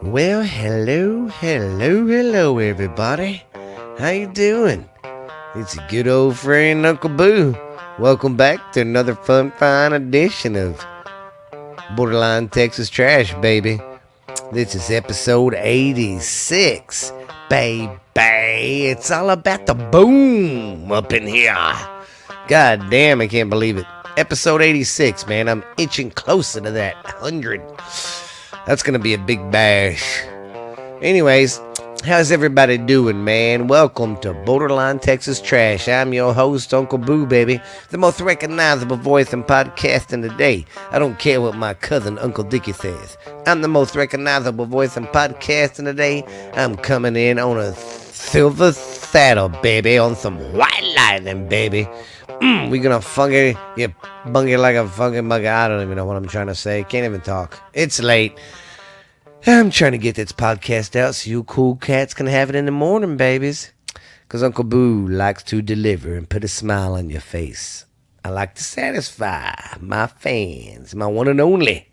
Well, hello, everybody. How you doing? It's a good old friend, Uncle Boo. Welcome back to another fine edition of Borderline Texas Trash, baby. This is episode 86, baby. It's all about the boom up in here. God damn, I can't believe it. Episode 86, man. I'm inching closer to that 100. That's gonna be a big bash. Anyways, how's everybody doing, man? Welcome to Borderline Texas Trash. I'm your host, Uncle Boo, baby, the most recognizable voice in podcasting today. I don't care what my cousin Uncle Dickie says. I'm the most recognizable voice in podcasting today. I'm coming in on a silver saddle, baby, on some white lightning, baby. We gonna funky, you bungy like a funky mugger. I don't even know what I'm trying to say. Can't even talk. It's late. I'm trying to get this podcast out so you cool cats can have it in the morning, babies. Because Uncle Boo likes to deliver and put a smile on your face. I like to satisfy my fans, my one and only,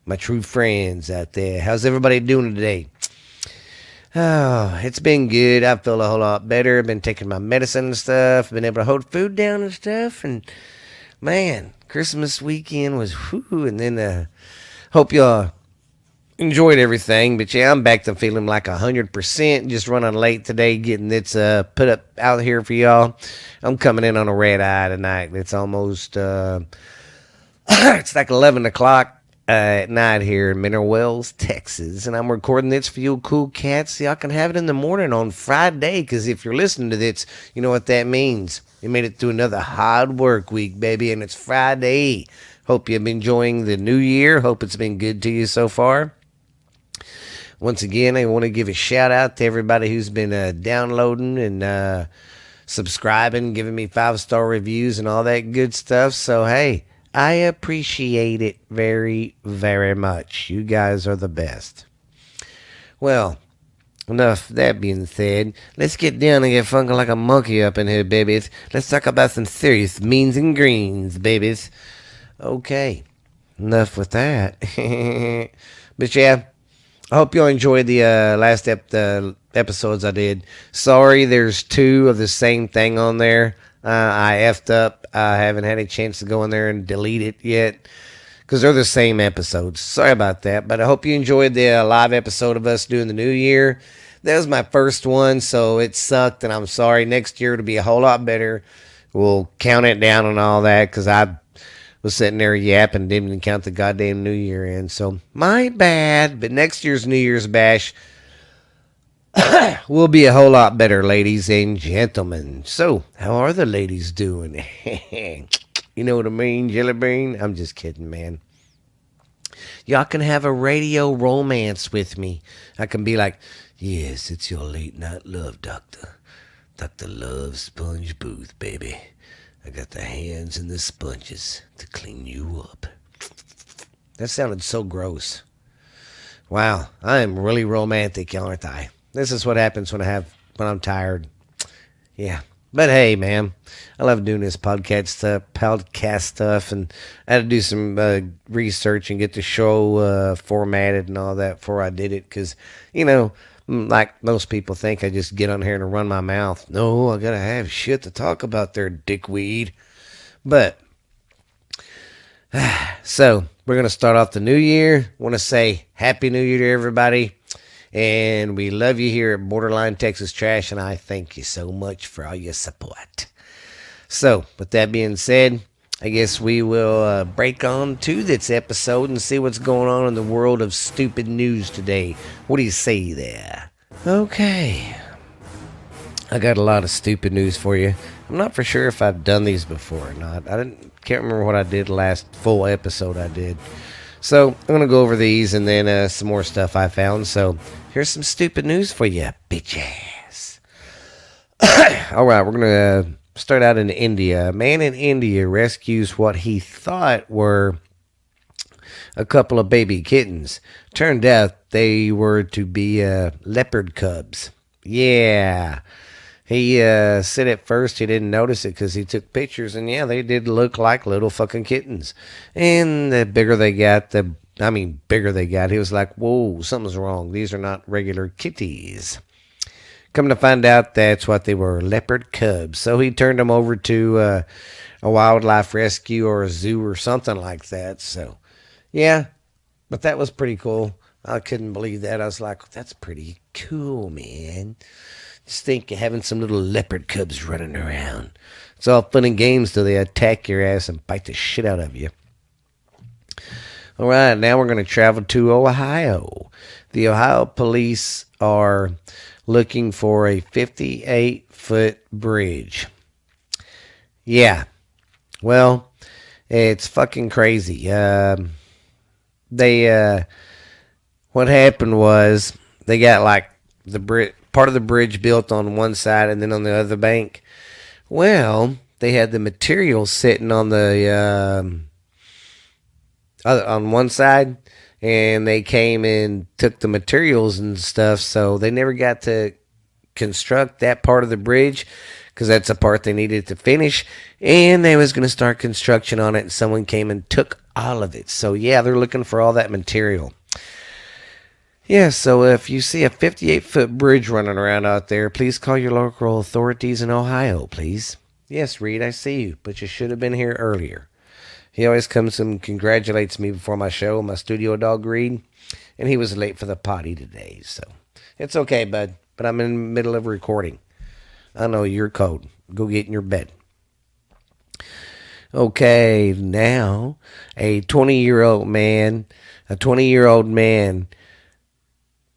my true friends out there. How's everybody doing today? Oh, it's been good. I feel a whole lot better. I've been taking my medicine and stuff. Been able to hold food down and stuff. And, man, Christmas weekend was whoo. And then, hope y'all enjoyed everything, but yeah, I'm back to feeling like 100%. Just running late today, getting this put up out here for y'all. I'm coming in on a red eye tonight. It's almost it's like 11 o'clock at night here in Mineral Wells, Texas, and I'm recording this for you cool cats so y'all can have it in the morning on Friday. Because if you're listening to this, you know what that means. You made it through another hard work week, baby, and it's Friday. Hope you've been enjoying the new year. Hope it's been good to you so far. Once again, I want to give a shout out to everybody who's been downloading and subscribing, giving me 5-star reviews and all that good stuff. So, hey, I appreciate it very, very much. You guys are the best. Well, enough that being said, let's get down and get funky like a monkey up in here, babies. Let's talk about some serious means and greens, babies. Okay, enough with that. But yeah, I hope y'all enjoyed the last episodes I did. Sorry, there's 2 of the same thing on there. I effed up. I haven't had a chance to go in there and delete it yet because they're the same episodes. Sorry about that, but I hope you enjoyed the live episode of us doing the new year. That was my first one, so it sucked, and I'm sorry. Next year it'll be a whole lot better. We'll count it down and all that because I was sitting there yapping, didn't even count the goddamn New Year in. So, my bad. But next year's New Year's bash will be a whole lot better, ladies and gentlemen. So, how are the ladies doing? You know what I mean, Jelly Bean? I'm just kidding, man. Y'all can have a radio romance with me. I can be like, yes, it's your late night love doctor. Dr. Love Sponge Booth, baby. I got the hands and the sponges to clean you up. That sounded so gross. Wow, I am really romantic, aren't I? This is what happens when I'm tired. Yeah. But hey, man, I love doing this podcast stuff, and I had to do some research and get the show formatted and all that before I did it, because, like most people think I just get on here and run my mouth. No, I gotta have shit to talk about there, dickweed. But, so, we're gonna start off the new year. Want to say Happy New Year to everybody. And we love you here at Borderline Texas Trash, and I thank you so much for all your support. So, with that being said, I guess we will break on to this episode and see what's going on in the world of stupid news today. What do you say there? Okay. I got a lot of stupid news for you. I'm not for sure if I've done these before or not. Can't remember what I did last full episode I did. So, I'm going to go over these and then some more stuff I found. So, here's some stupid news for you, bitches. All right, we're going to start out in India. A man in India rescues what he thought were a couple of baby kittens. Turned out they were to be leopard cubs. Yeah. He said at first he didn't notice it because he took pictures, and yeah, they did look like little fucking kittens. And the bigger they got, the bigger they got. He was like, whoa, something's wrong. These are not regular kitties. Come to find out, that's what they were, leopard cubs. So he turned them over to a wildlife rescue or a zoo or something like that. So, yeah, but that was pretty cool. I couldn't believe that. I was like, that's pretty cool, man. Just think of having some little leopard cubs running around. It's all fun and games till they attack your ass and bite the shit out of you. All right, now we're going to travel to Ohio. The Ohio police are looking for a 58-foot bridge. Yeah, well, it's fucking crazy. What happened was they got like part of the bridge built on one side and then on the other bank. Well, they had the material sitting on the on one side, and they came and took the materials and stuff, so they never got to construct that part of the bridge because that's the part they needed to finish, and they was going to start construction on it, and someone came and took all of it. So yeah, they're looking for all that material. Yeah, so if you see a 58-foot bridge running around out there, please call your local authorities in Ohio, please. Yes, Reed, I see you, but you should have been here earlier. He always comes and congratulates me before my show, my studio dog, Reed, and he was late for the potty today, so it's okay, bud, but I'm in the middle of recording. I know you're cold. Go get in your bed. Okay, now a 20-year-old man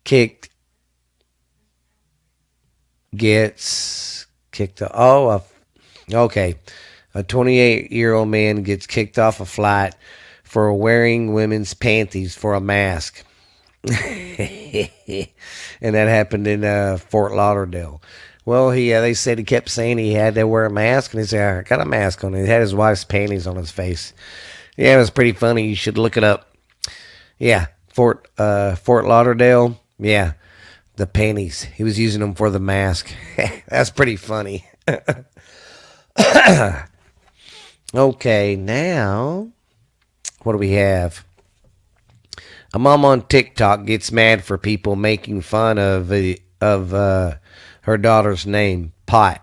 gets kicked. Okay. A 28-year-old man gets kicked off a flight for wearing women's panties for a mask. And that happened in Fort Lauderdale. Well, they said he kept saying he had to wear a mask, and he said, I got a mask on. He had his wife's panties on his face. Yeah, it was pretty funny. You should look it up. Yeah, Fort Lauderdale. Yeah, the panties. He was using them for the mask. That's pretty funny. Okay, now, what do we have? A mom on TikTok gets mad for people making fun of her daughter's name, Pot.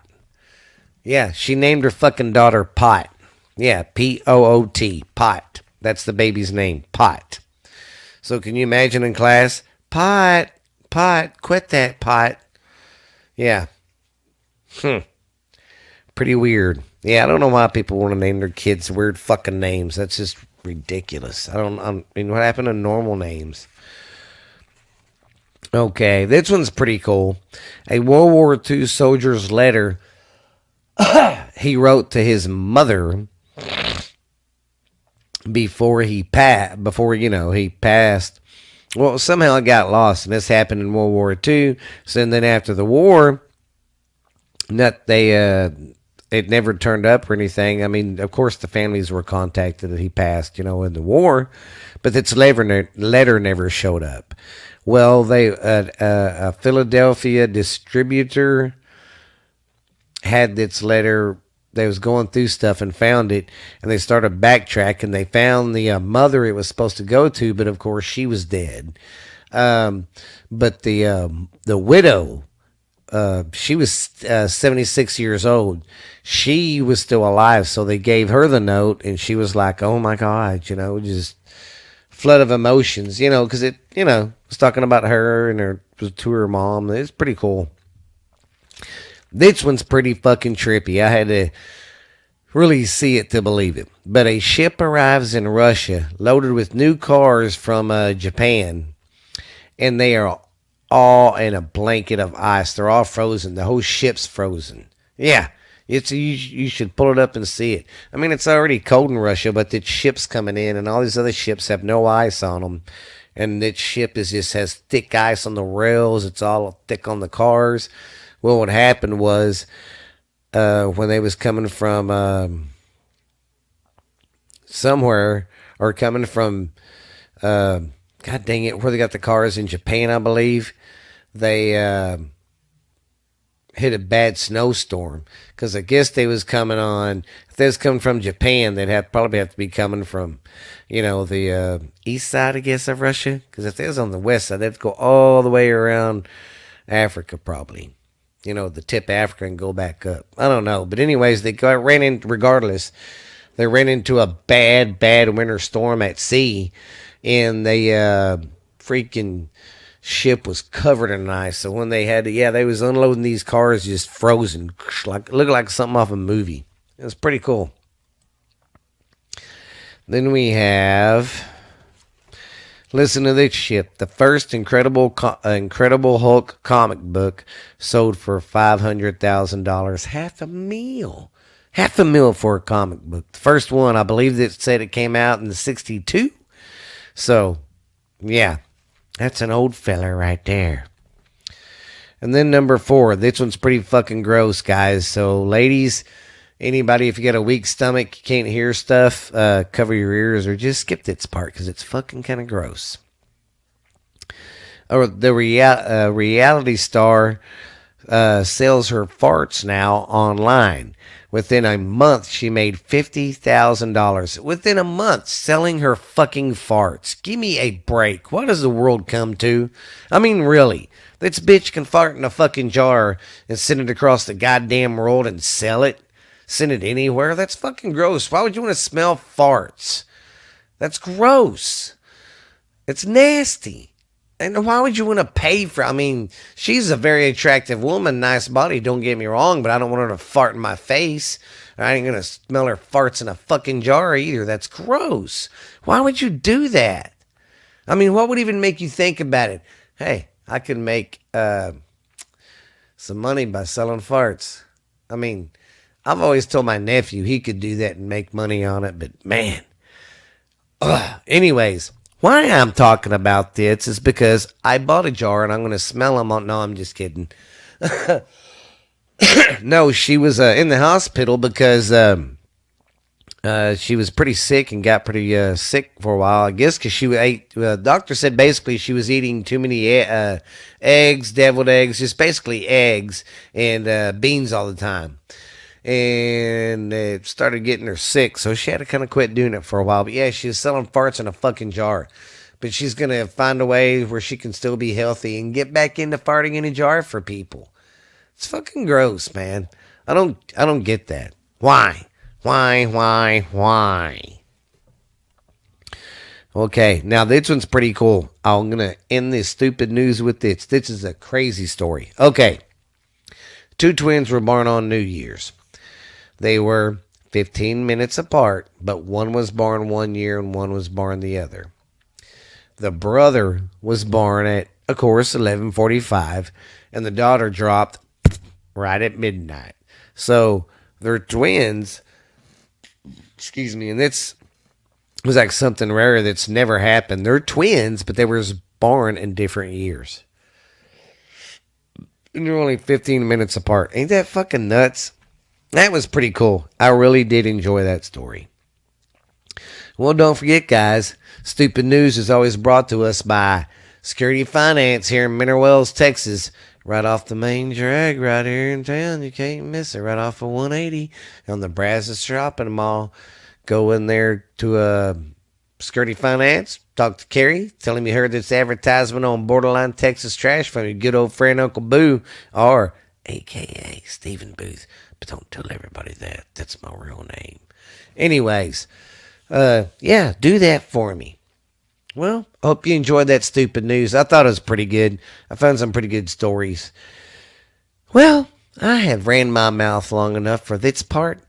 Yeah, she named her fucking daughter Pot. Yeah, P-O-O-T, Pot. That's the baby's name, Pot. So can you imagine in class, Pot, quit that, Pot. Yeah. Pretty weird. Yeah, I don't know why people want to name their kids weird fucking names. That's just ridiculous. I mean, what happened to normal names? Okay, this one's pretty cool. A World War II soldier's letter he wrote to his mother before he passed. Well, somehow it got lost, and this happened in World War II. So then after the war, it never turned up or anything. I mean, of course, the families were contacted that he passed, in the war, but this letter never showed up. Well, a Philadelphia distributor had this letter. They was going through stuff and found it, and they started backtracking. They found the mother it was supposed to go to, but of course she was dead. But the widow, she was 76 years old. She was still alive, so they gave her the note, and she was like, "Oh my God," just flood of emotions, because it, was talking about her and to her mom. It's pretty cool. This one's pretty fucking trippy. I had to really see it to believe it. But a ship arrives in Russia loaded with new cars from Japan, and they are all in a blanket of ice. They're all frozen. The whole ship's frozen. Yeah, you should pull it up and see it. I mean, it's already cold in Russia, but the ship's coming in, and all these other ships have no ice on them. And that ship has thick ice on the rails. It's all thick on the cars. Well, what happened was when they was coming from somewhere, or coming from, God dang it, where they got the cars in Japan, I believe, they hit a bad snowstorm, because I guess they was coming on. If they was coming from Japan, they'd probably have to be coming from, the east side, I guess, of Russia. Because if they was on the west side, they'd have to go all the way around Africa, probably. The tip of Africa and go back up. I don't know, but anyways, ran in regardless. They ran into a bad winter storm at sea, and they freaking ship was covered in ice. So when they they was unloading these cars just frozen, like looked like something off a movie. It was pretty cool. Then we have, listen to this shit. The first Incredible Hulk comic book sold for $500,000. Half a mil for a comic book. The first one, I believe it said it came out in the 62. So, yeah, that's an old fella right there. And then number 4, this one's pretty fucking gross, guys. So, ladies, anybody, if you got a weak stomach, you can't hear stuff, cover your ears or just skip this part because it's fucking kind of gross. Or the reality star sells her farts now online. Within a month, she made $50,000. Within a month, selling her fucking farts. Give me a break. What does the world come to? I mean, really. This bitch can fart in a fucking jar and send it across the goddamn world and sell it. Send it anywhere. That's fucking gross. Why would you want to smell farts? That's gross. It's nasty. And why would you want to pay for? I mean, she's a very attractive woman, nice body, don't get me wrong, but I don't want her to fart in my face. I ain't going to smell her farts in a fucking jar either. That's gross. Why would you do that? I mean, what would even make you think about it? Hey, I could make some money by selling farts. I mean, I've always told my nephew he could do that and make money on it, but man. Anyways. Why I'm talking about this is because I bought a jar and I'm going to smell them. No, I'm just kidding. No, she was in the hospital because she was pretty sick and got pretty sick for a while. I guess because she ate, the doctor said basically she was eating too many eggs, deviled eggs, just basically eggs and beans all the time. And it started getting her sick, so she had to kind of quit doing it for a while. But yeah, she was selling farts in a fucking jar. But she's going to find a way where she can still be healthy and get back into farting in a jar for people. It's fucking gross, man. I don't get that. Why? Okay, now this one's pretty cool. I'm going to end this stupid news with this. This is a crazy story. Okay. 2 twins were born on New Year's. They were 15 minutes apart, but one was born 1 year and one was born the other. The brother was born at, of course, 11:45, and the daughter dropped right at midnight. So they're twins. Excuse me, and this was like something rare that's never happened. They're twins, but they were born in different years. And they're only 15 minutes apart. Ain't that fucking nuts? That was pretty cool. I really did enjoy that story. Well, don't forget, guys, Stupid News is always brought to us by Security Finance here in Mineral Wells, Texas. Right off the main drag right here in town. You can't miss it. Right off of 180 on the Brazos Shopping Mall. Go in there to Security Finance. Talk to Carrie. Tell him you heard this advertisement on Borderline Texas Trash from your good old friend Uncle Boo, or a.k.a. Stephen Booth. But don't tell everybody that. That's my real name. Anyways, yeah, do that for me. Well, I hope you enjoyed that stupid news. I thought it was pretty good. I found some pretty good stories. Well, I have ran my mouth long enough for this part.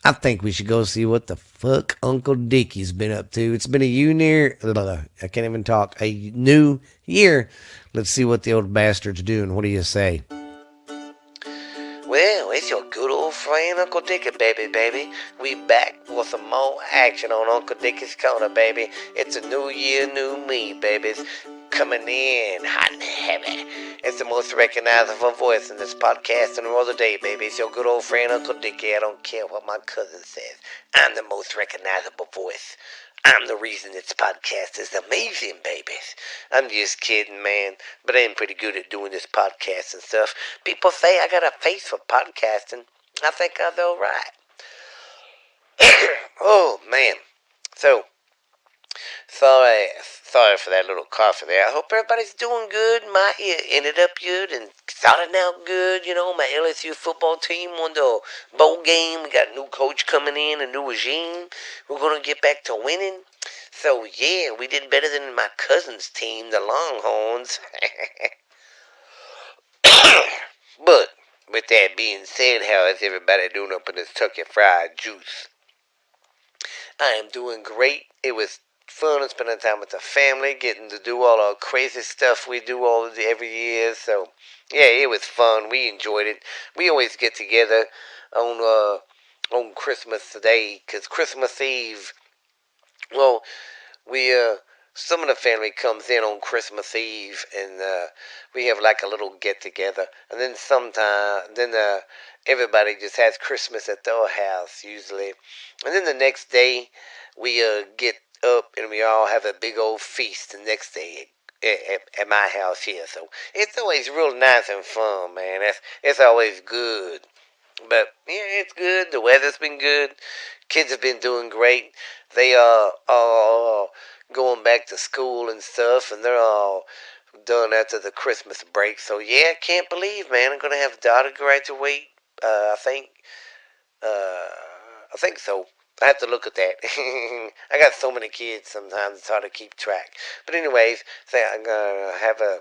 I think we should go see what the fuck Uncle Dickie's been up to. It's been I can't even talk. A new year. Let's see what the old bastard's doing. What do you say? Well, it's your good old friend Uncle Dickie, baby. We back with some more action on Uncle Dickie's Corner, baby. It's a new year, new me, babies. Coming in hot and heavy. It's the most recognizable voice in this podcast in the world today, baby. It's your good old friend Uncle Dickie. I don't care what my cousin says. I'm the most recognizable voice. I'm the reason this podcast is amazing, babies. I'm just kidding, man. But I'm pretty good at doing this podcast and stuff. People say I got a face for podcasting. I think I'm alright. Oh, man. So, sorry for that little cough there. I hope everybody's doing good. My ear ended up good and started out good. You know, my LSU football team won the bowl game. We got a new coach coming in, a new regime. We're gonna get back to winning. So yeah, we did better than my cousin's team, the Longhorns. But with that being said, how is everybody doing up in this Kentucky Fried Juice? I am doing great. It was fun spending time with the family, getting to do all our crazy stuff we do every year. So yeah, it was fun. We enjoyed it. We always get together on Christmas Day, 'cause Christmas Eve. Well, we some of the family comes in on Christmas Eve, and we have like a little get together, and then everybody just has Christmas at their house usually, and then the next day we get up and we all have a big old feast the next day at my house here. So it's always real nice and fun, man. It's always good. But yeah, it's good. The weather's been good. Kids have been doing great. They are all going back to school and stuff, and they're all done after the Christmas break. So yeah, I can't believe, man, I'm gonna have a daughter graduate. I think. I think so. I have to look at that. I got so many kids. Sometimes it's hard to keep track. But anyways, say I'm gonna have a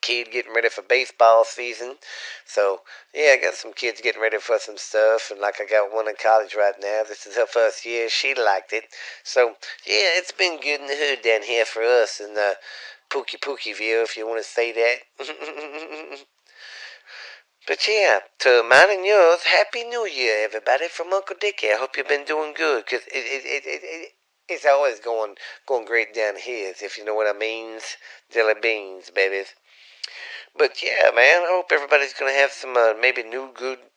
kid getting ready for baseball season. So, yeah, I got some kids getting ready for some stuff. And like I got one in college right now. This is her first year. She liked it. So, yeah, it's been good in the hood down here for us in the Pookie Pookie view, if you want to say that. But yeah, to mine and yours, Happy New Year, everybody, from Uncle Dickie. I hope you've been doing good, because it's always going great down here, if you know what I mean. Jelly beans, babies. But yeah, man, I hope everybody's gonna have some maybe New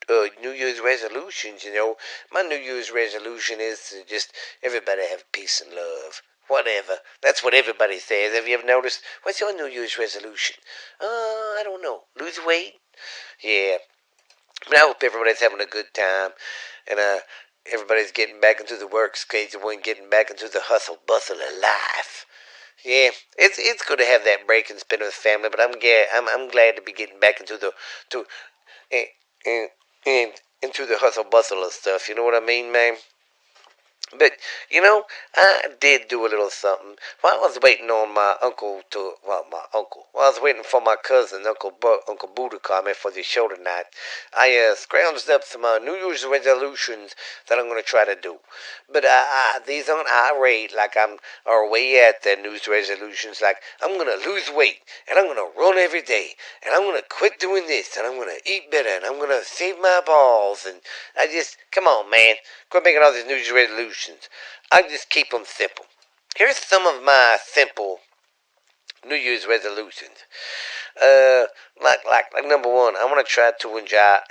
Year's resolutions. You know, my New Year's resolution is to just everybody have peace and love. Whatever. That's what everybody says. Have you ever noticed? What's your New Year's resolution? I don't know. Lose weight? Yeah. But I hope everybody's having a good time, and everybody's getting back into the work schedule and getting back into the hustle bustle of life. Yeah, it's good to have that break and spend with family, but I'm glad to be getting back into the to and, and into the hustle bustle of stuff. You know what I mean, man? But, you know, I did do a little something. While I was waiting on my uncle to, well, my uncle, while I was waiting for my cousin, Uncle Boo to come in for the show tonight, I scrounged up some New Year's resolutions that I'm going to try to do. But these aren't irate like I'm, or way at the New Year's resolutions, like I'm going to lose weight, and I'm going to run every day, and I'm going to quit doing this, and I'm going to eat better, and I'm going to save my balls, and come on, man. Quit making all these New Year's resolutions. I just keep them simple. Here's some of my simple New Year's resolutions. Like number one, I want to try to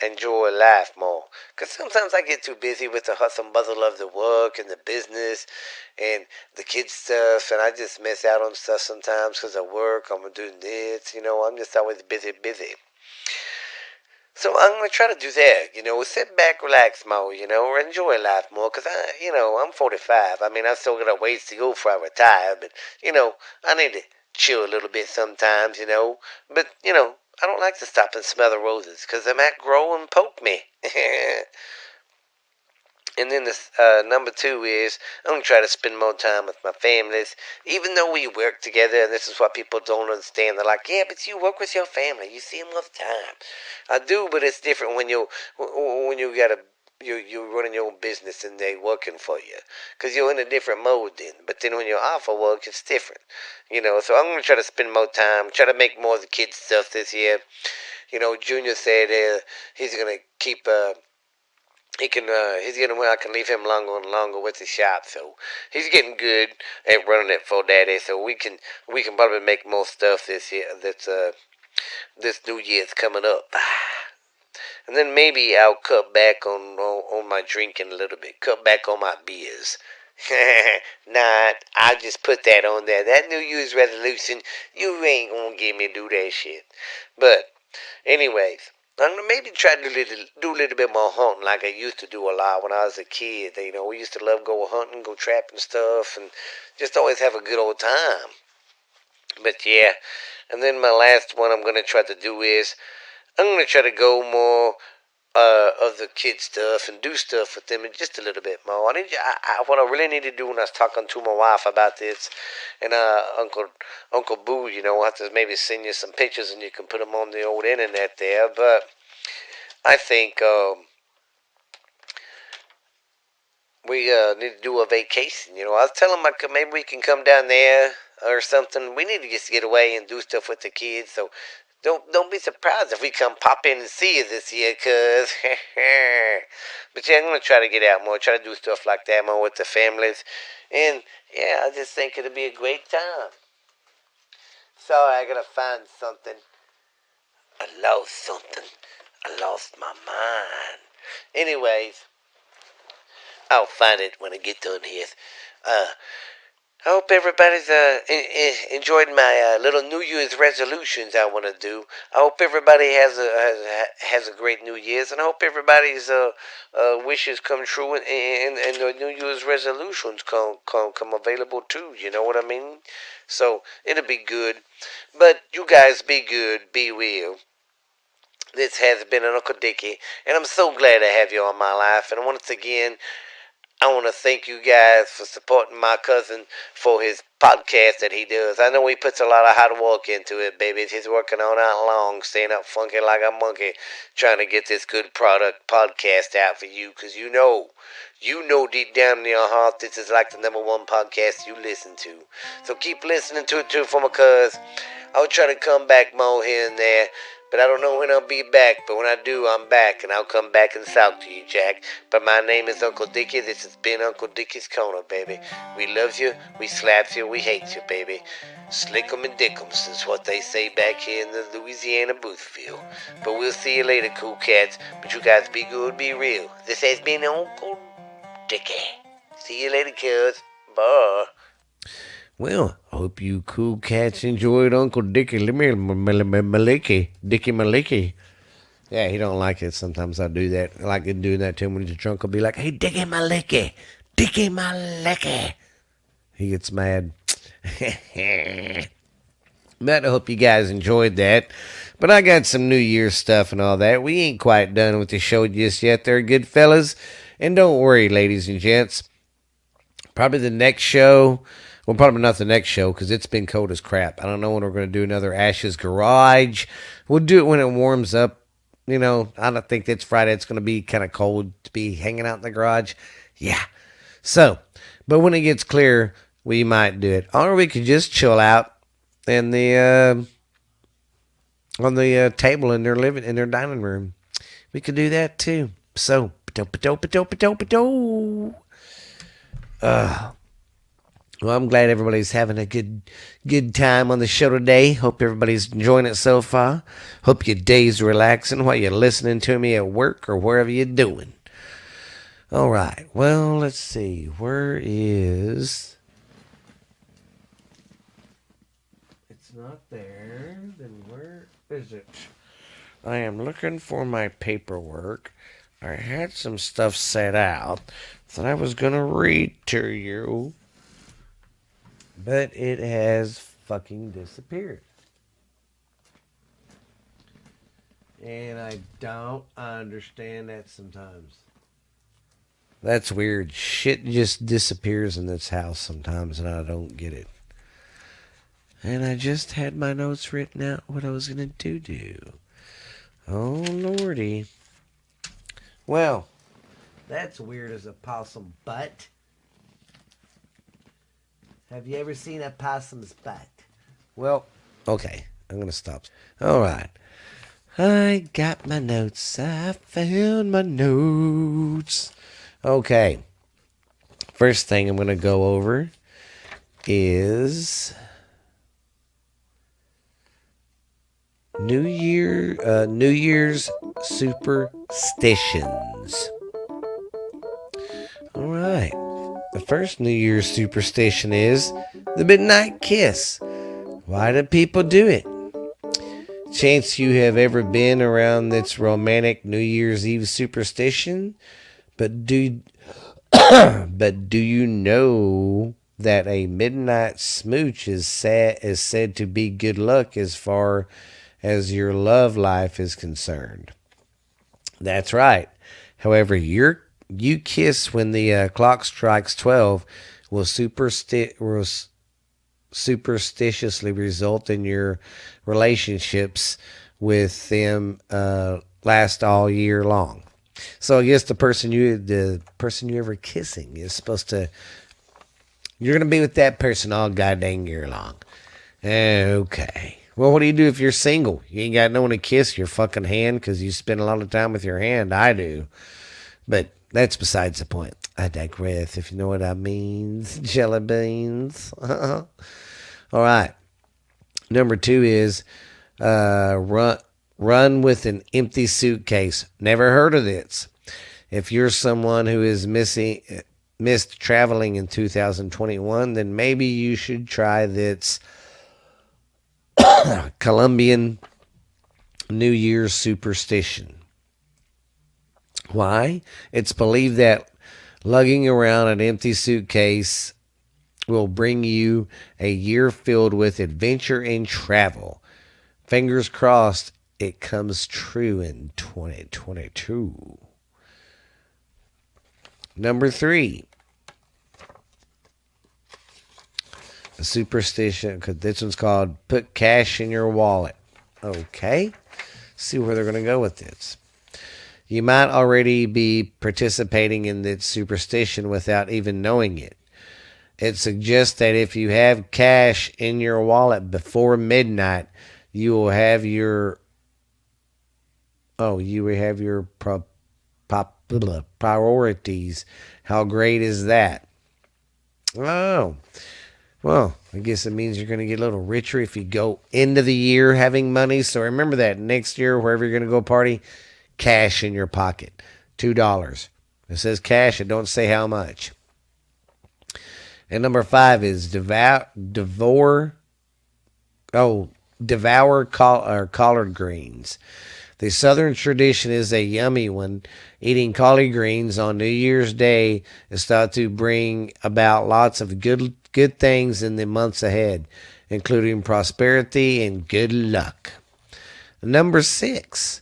enjoy life more. Cause sometimes I get too busy with the hustle and bustle of the work and the business and the kids stuff, and I just miss out on stuff sometimes because I work. I'm doing this, you know. I'm just always busy. So I'm gonna try to do that, you know, sit back, relax more, you know, or enjoy life more, 'cause I'm 45. I mean, I still got a ways to go before I retire, but I need to chill a little bit sometimes, you know. But I don't like to stop and smell the roses, 'cause they might grow and poke me. And then this number two is I'm gonna try to spend more time with my families, even though we work together. And this is what people don't understand. They're like, "Yeah, but you work with your family. You see them all the time." I do, but it's different when you got a you running your own business and they working for you, cause you're in a different mode then. But then when you're off of work, it's different, you know. So I'm gonna try to spend more time, try to make more of the kids stuff this year. You know, Junior said he's gonna keep he's getting where I can leave him longer and longer with the shop. So he's getting good at running it for daddy. So we can probably make more stuff this year. This New Year's coming up. And then maybe I'll cut back on my drinking a little bit. Cut back on my beers. Nah, I just put that on there. That New Year's resolution, you ain't gonna get me to do that shit. But, anyways, I'm gonna maybe try to do a little bit more hunting like I used to do a lot when I was a kid. You know, we used to love go hunting, go trapping stuff, and just always have a good old time. But yeah, and then my last one I'm gonna try to do is I'm gonna try to go more of the kid stuff and do stuff with them just a little bit more. What I really need to do when I was talking to my wife about this, and Uncle Boo, you know, I'll have to maybe send you some pictures and you can put them on the old internet there. But I think we need to do a vacation. You know, I was telling my maybe we can come down there or something. We need to just get away and do stuff with the kids. So don't be surprised if we come pop in and see you this year, cuz. But yeah, I'm gonna try to get out more, try to do stuff like that more with the families, and yeah, I just think it'll be a great time. Sorry, I gotta find something. I lost something. I lost my mind. Anyways, I'll find it when I get done here. Uh, I hope everybody's enjoyed my little New Year's resolutions I want to do. I hope everybody has a great New Year's, and I hope everybody's wishes come true, and the New Year's resolutions come available too. You know what I mean? So it'll be good. But you guys be good, be real. This has been an Uncle Dickie, and I'm so glad to have you on my life. And once again, I want to thank you guys for supporting my cousin for his podcast that he does. I know he puts a lot of hard work into it, baby. He's working all night long, staying up funky like a monkey, trying to get this good product podcast out for you, because you know deep down in your heart this is like the number one podcast you listen to. So keep listening to it too for my cuz. I'll try to come back more here and there. But I don't know when I'll be back. But when I do, I'm back. And I'll come back and talk to you, Jack. But my name is Uncle Dickie. This has been Uncle Dickie's Corner, baby. We love you. We slap you. We hate you, baby. Slick 'em and dick 'em is what they say back here in the Louisiana Boothville. But we'll see you later, cool cats. But you guys be good, be real. This has been Uncle Dickie. See you later, kids. Bye. Well, I hope you cool cats enjoyed Uncle Dickie Maliki. Dickie Maliki. Yeah, he don't like it. Sometimes I do that. I like doing that to him when he's drunk. I'll be like, hey, Dickie Maliki. Dickie Maliki. He gets mad. But I hope you guys enjoyed that. But I got some New Year's stuff and all that. We ain't quite done with the show just yet there, good fellas. And don't worry, ladies and gents. Probably the next show. Well, probably not the next show because it's been cold as crap. I don't know when we're going to do another Ash's Garage. We'll do it when it warms up. You know, I don't think it's Friday. It's going to be kind of cold to be hanging out in the garage. Yeah. So, but when it gets clear, we might do it. Or we could just chill out in the on the table in their dining room. We could do that too. So, well, I'm glad everybody's having a good time on the show today. Hope everybody's enjoying it so far. Hope your day's relaxing while you're listening to me at work or wherever you're doing. All right. Well, let's see. Where is... It's not there. Then where is it? I am looking for my paperwork. I had some stuff set out that I was going to read to you. But it has fucking disappeared. And I don't understand that sometimes. That's weird. Shit just disappears in this house sometimes and I don't get it. And I just had my notes written out what I was going to do. Oh, lordy. Well, that's weird as a possum butt. Have you ever seen a possum's butt? Well, okay. I'm going to stop. All right. I got my notes. I found my notes. Okay. First thing I'm going to go over is New Year's superstitions. All right. The first New Year's superstition is the midnight kiss. Why do people do it? Chance you have ever been around this romantic New Year's Eve superstition? But do but do you know that a midnight smooch is said to be good luck as far as your love life is concerned? That's right. However, you kiss when the clock strikes 12 will superstitiously result in your relationships with them last all year long. So I guess the person you ever kissing is supposed to, you're gonna be with that person all goddamn year long. Okay. Well, what do you do if you're single? You ain't got no one to kiss your fucking hand because you spend a lot of time with your hand. I do. But that's besides the point. I digress, if you know what I mean. Jelly beans. All right. Number 2 is run with an empty suitcase. Never heard of this. If you're someone who is missed traveling in 2021, then maybe you should try this Colombian New Year's superstition. Why? It's believed that lugging around an empty suitcase will bring you a year filled with adventure and travel. Fingers crossed it comes true in 2022. Number 3. A superstition, because this one's called put cash in your wallet. Okay. See where they're going to go with this. You might already be participating in this superstition without even knowing it. It suggests that if you have cash in your wallet before midnight, you will have your priorities. How great is that? Oh, well, I guess it means you're going to get a little richer if you go into the year having money. So remember that next year, wherever you're going to go party, cash in your pocket. $2. It says cash. It don't say how much. And number 5 is devour collard greens. The Southern tradition is a yummy one. Eating collard greens on New Year's Day is thought to bring about lots of good things in the months ahead, including prosperity and good luck. Number 6,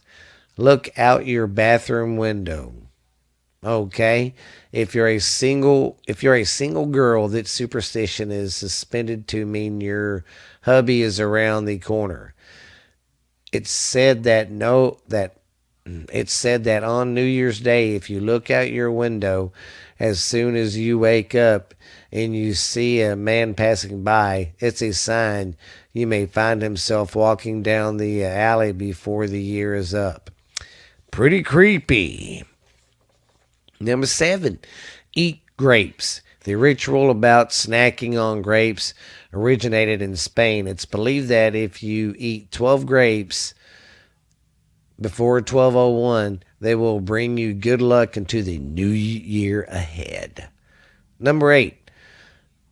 look out your bathroom window. Okay, if you're a single girl, that superstition is suspended to mean your hubby is around the corner. It's said that on New Year's Day, if you look out your window as soon as you wake up and you see a man passing by, it's a sign you may find himself walking down the alley before the year is up. Pretty creepy. Number 7, eat grapes. The ritual about snacking on grapes originated in Spain. It's believed that if you eat 12 grapes before 12:01, they will bring you good luck into the new year ahead. Number 8,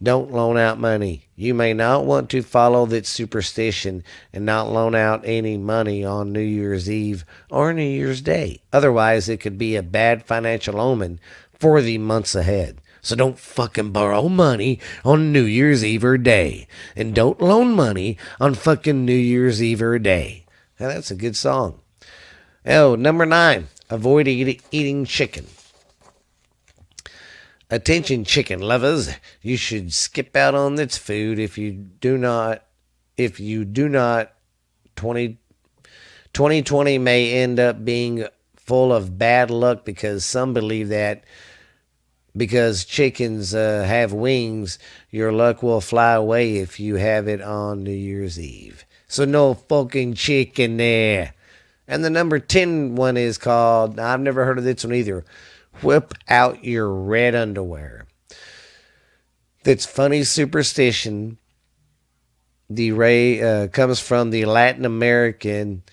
don't loan out money. You may not want to follow that superstition and not loan out any money on New Year's Eve or New Year's Day. Otherwise, it could be a bad financial omen for the months ahead. So don't fucking borrow money on New Year's Eve or day. And don't loan money on fucking New Year's Eve or day. Now, that's a good song. Oh, number 9, avoid eating chicken. Attention, chicken lovers. You should skip out on this food. If you do not, 2020 may end up being full of bad luck, because some believe that because chickens have wings, your luck will fly away if you have it on New Year's Eve. So no fucking chicken there. And the number 10 one is called, I've never heard of this one either, whip out your red underwear. That's funny superstition. The comes from the Latin American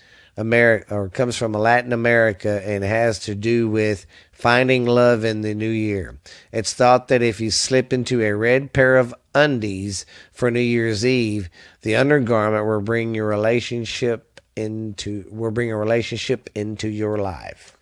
America, or comes from Latin America, and has to do with finding love in the new year. It's thought that if you slip into a red pair of undies for New Year's Eve, the undergarment will bring a relationship into your life.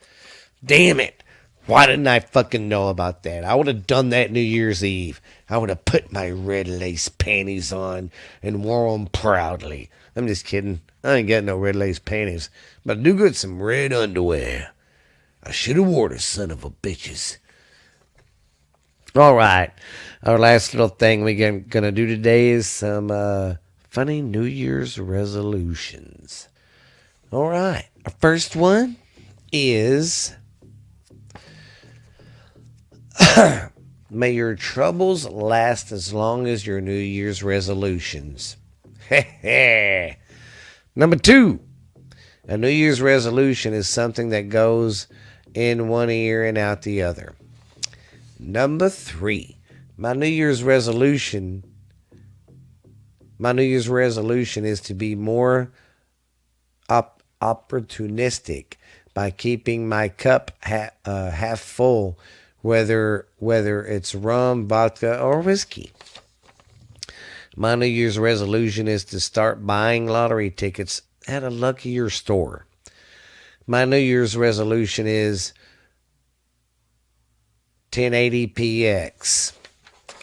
Damn it. Why didn't I fucking know about that? I would have done that New Year's Eve. I would have put my red lace panties on and wore them proudly. I'm just kidding. I ain't got no red lace panties, but I do got some red underwear. I should have wore the son of a bitches. All right. Our last little thing we're going to do today is some funny New Year's resolutions. All right. Our first one is may your troubles last as long as your New Year's resolutions. Number 2, a New Year's resolution is something that goes in one ear and out the other. Number 3, my New Year's resolution is to be more opportunistic by keeping my cup half full, whether it's rum, vodka, or whiskey. My New Year's resolution is to start buying lottery tickets at a luckier store. My New Year's resolution is 1080px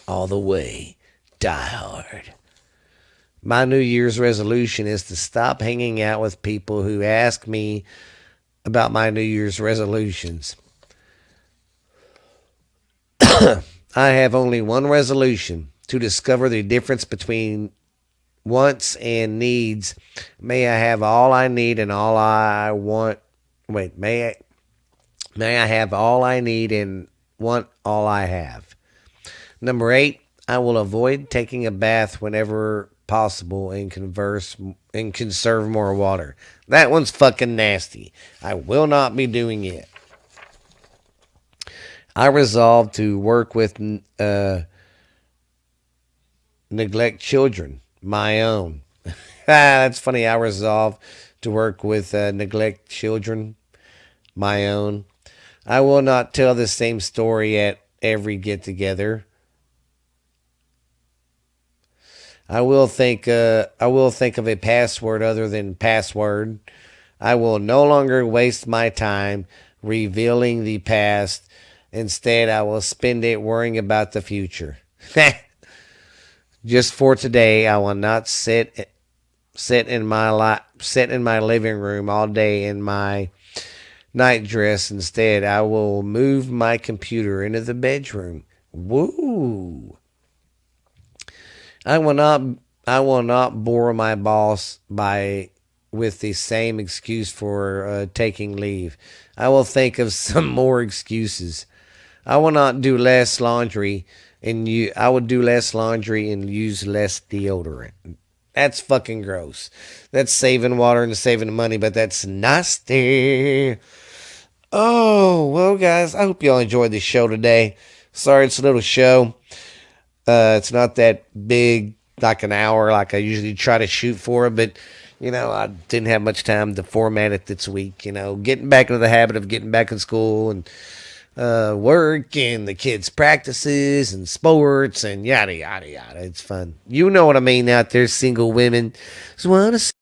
all the way, die hard. My New Year's resolution is to stop hanging out with people who ask me about my New Year's resolutions. I have only one resolution: to discover the difference between wants and needs. May I have all I need and all I want. May I have all I need and want all I have. Number 8, I will avoid taking a bath whenever possible and conserve more water. That one's fucking nasty. I will not be doing it. I resolve to work with neglect children, my own. That's funny. I resolve to work with neglect children, my own. I will not tell the same story at every get-together. I will think of a password other than password. I will no longer waste my time revealing the past. Instead, I will spend it worrying about the future. Just for today, I will not sit in my living room all day in my nightdress. Instead, I will move my computer into the bedroom. Woo! I will not bore my boss with the same excuse for taking leave. I will think of some more excuses. I will do less laundry and use less deodorant. That's fucking gross. That's saving water and saving money, but that's nasty. Oh, well, guys, I hope y'all enjoyed the show today. Sorry, it's a little show. It's not that big, like an hour, like I usually try to shoot for, but I didn't have much time to format it this week. Getting back into the habit of getting back in school and work and the kids' practices and sports and yada, yada, yada. It's fun. You know what I mean out there, single women. Just want to